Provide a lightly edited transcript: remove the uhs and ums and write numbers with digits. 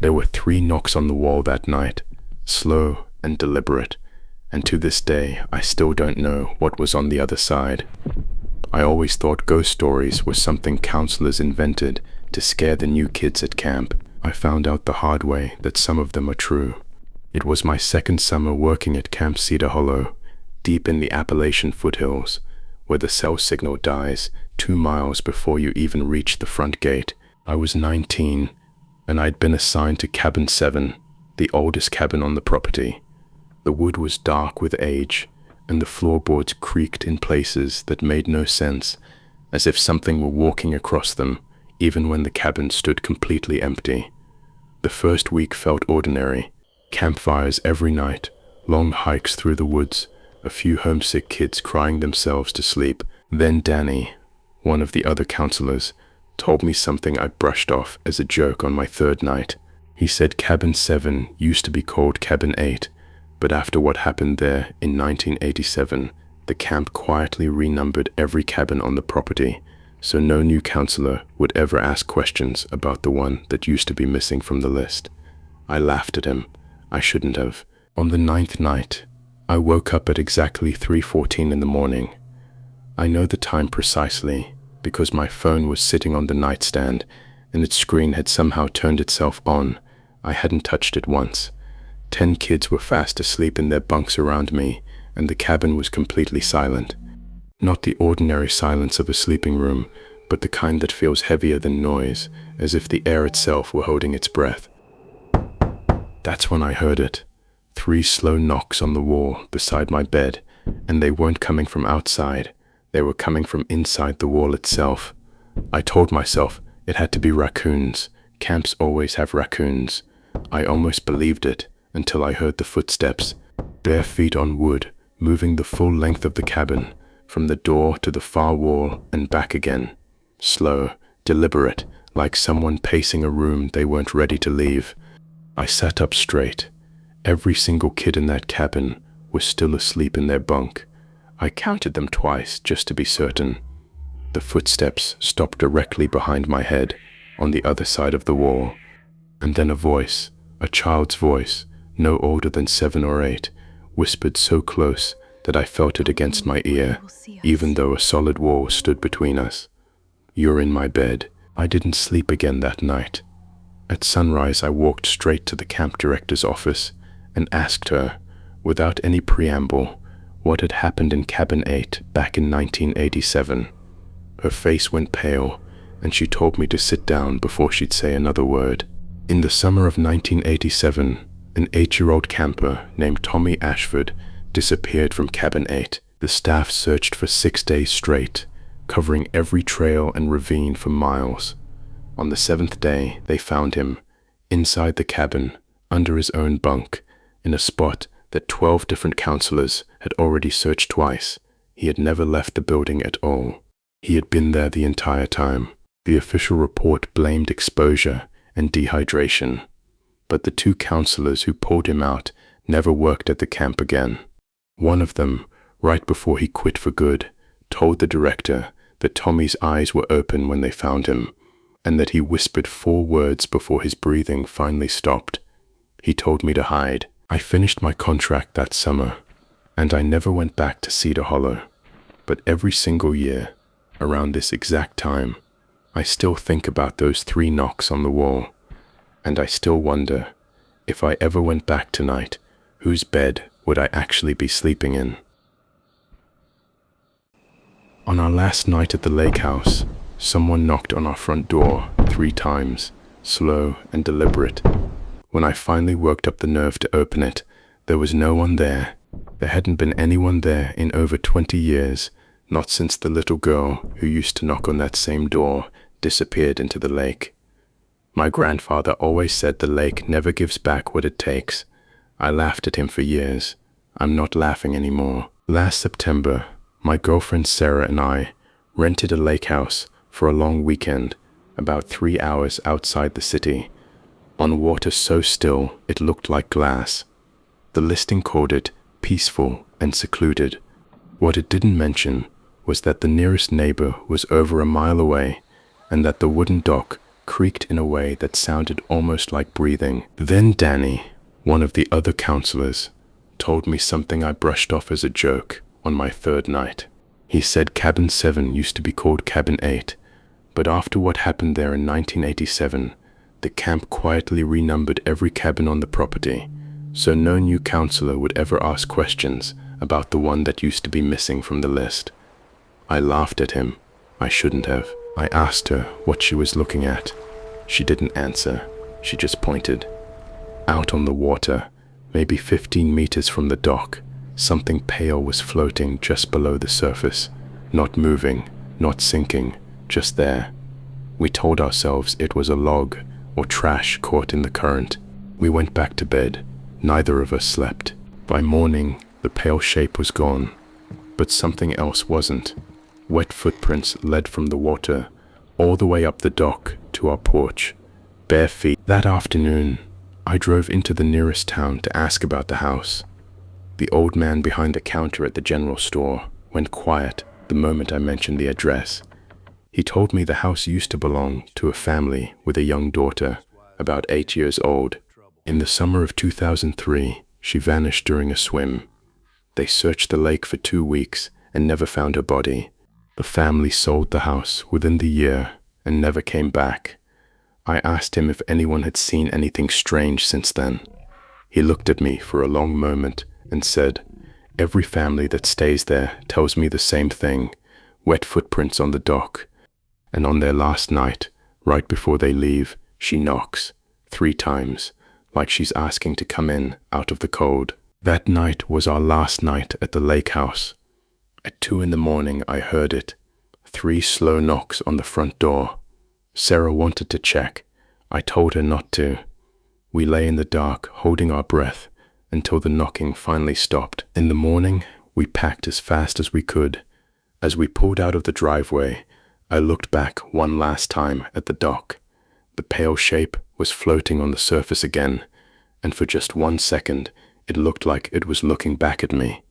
There were 3 knocks on the wall that night, slow and deliberate, and to this day I still don't know what was on the other side. I always thought ghost stories were something counselors invented to scare the new kids at camp. I found out the hard way that some of them are true. It was my second summer working at Camp Cedar Hollow, deep in the Appalachian foothills, where the cell signal dies 2 miles before you even reach the front gate. I was 19, and I'd been assigned to Cabin 7, the oldest cabin on the property. The wood was dark with age, and the floorboards creaked in places that made no sense, as if something were walking across them, even when the cabin stood completely empty. The first week felt ordinary. Campfires every night, long hikes through the woods, a few homesick kids crying themselves to sleep. Then Danny, one of the other counselors, told me something I brushed off as a joke on my 3rd night. He said Cabin 7 used to be called Cabin 8, but after what happened there in 1987, the camp quietly renumbered every cabin on the property, so no new counselor would ever ask questions about the one that used to be missing from the list. I laughed at him. I shouldn't have. On the 9th night, I woke up at exactly 3:14 in the morning. I know the time precisely because my phone was sitting on the nightstand and its screen had somehow turned itself on. I hadn't touched it once. 10 kids were fast asleep in their bunks around me, and the cabin was completely silent. Not the ordinary silence of a sleeping room, but the kind that feels heavier than noise, as if the air itself were holding its breath. That's when I heard it. 3 slow knocks on the wall beside my bed, and they weren't coming from outside. They were coming from inside the wall itself. I told myself it had to be raccoons. Camps always have raccoons. I almost believed it until I heard the footsteps, bare feet on wood, moving the full length of the cabin, from the door to the far wall and back again. Slow, deliberate, like someone pacing a room they weren't ready to leave. I sat up straight. Every single kid in that cabin was still asleep in their bunk. I counted them twice just to be certain. The footsteps stopped directly behind my head, on the other side of the wall. And then a voice, a child's voice, no older than 7 or 8, whispered so close that I felt it against my ear, even though a solid wall stood between us. "You're in my bed." I didn't sleep again that night. At sunrise, I walked straight to the camp director's office and asked her, without any preamble, what had happened in Cabin 8 back in 1987. Her face went pale, and she told me to sit down before she'd say another word. In the summer of 1987, an 8-year-old camper named Tommy Ashford disappeared from Cabin 8. The staff searched for 6 days straight, covering every trail and ravine for miles. On the 7th day, they found him, inside the cabin, under his own bunk, in a spot that 12 different counselors had already searched twice. He had never left the building at all. He had been there the entire time. The official report blamed exposure and dehydration, but the 2 counselors who pulled him out never worked at the camp again. One of them, right before he quit for good, told the director that Tommy's eyes were open when they found him, and that he whispered 4 words before his breathing finally stopped. He told me to hide. I finished my contract that summer, and I never went back to Cedar Hollow. But every single year, around this exact time, I still think about those 3 knocks on the wall, and I still wonder, if I ever went back tonight, whose bed would I actually be sleeping in? On our last night at the lake house, someone knocked on our front door 3 times, slow and deliberate. When I finally worked up the nerve to open it, there was no one there. There hadn't been anyone there in over 20 years, not since the little girl who used to knock on that same door disappeared into the lake. My grandfather always said the lake never gives back what it takes. I laughed at him for years. I'm not laughing anymore. Last September, my girlfriend Sarah and I rented a lake house for a long weekend, about 3 hours outside the city, on water so still it looked like glass. The listing called it peaceful and secluded. What it didn't mention was that the nearest neighbor was over a mile away, and that the wooden dock creaked in a way that sounded almost like breathing. Then Danny, one of the other counselors, told me something I brushed off as a joke on my third night. He said Cabin 7 used to be called Cabin 8, but after what happened there in 1987, the camp quietly renumbered every cabin on the property, so no new counselor would ever ask questions about the one that used to be missing from the list. I laughed at him. I shouldn't have. I asked her what she was looking at. She didn't answer. She just pointed. Out on the water, maybe 15 meters from the dock, something pale was floating just below the surface, not moving, not sinking, just there. We told ourselves it was a log or trash caught in the current. We went back to bed. Neither of us slept. By morning, the pale shape was gone, but something else wasn't. Wet footprints led from the water all the way up the dock to our porch, bare feet. That afternoon, I drove into the nearest town to ask about the house. The old man behind the counter at the general store went quiet the moment I mentioned the address. He told me the house used to belong to a family with a young daughter, about 8 years old. In the summer of 2003, she vanished during a swim. They searched the lake for 2 weeks and never found her body. The family sold the house within the year and never came back. I asked him if anyone had seen anything strange since then. He looked at me for a long moment and said, "Every family that stays there tells me the same thing, wet footprints on the dock. And on their last night, right before they leave, she knocks 3 times, like she's asking to come in out of the cold." That night was our last night at the lake house. At 2 in the morning, I heard it. 3 slow knocks on the front door. Sarah wanted to check. I told her not to. We lay in the dark, holding our breath, until the knocking finally stopped. In the morning, we packed as fast as we could. As we pulled out of the driveway, I looked back one last time at the dock. The pale shape was floating on the surface again, and for just 1 second, it looked like it was looking back at me.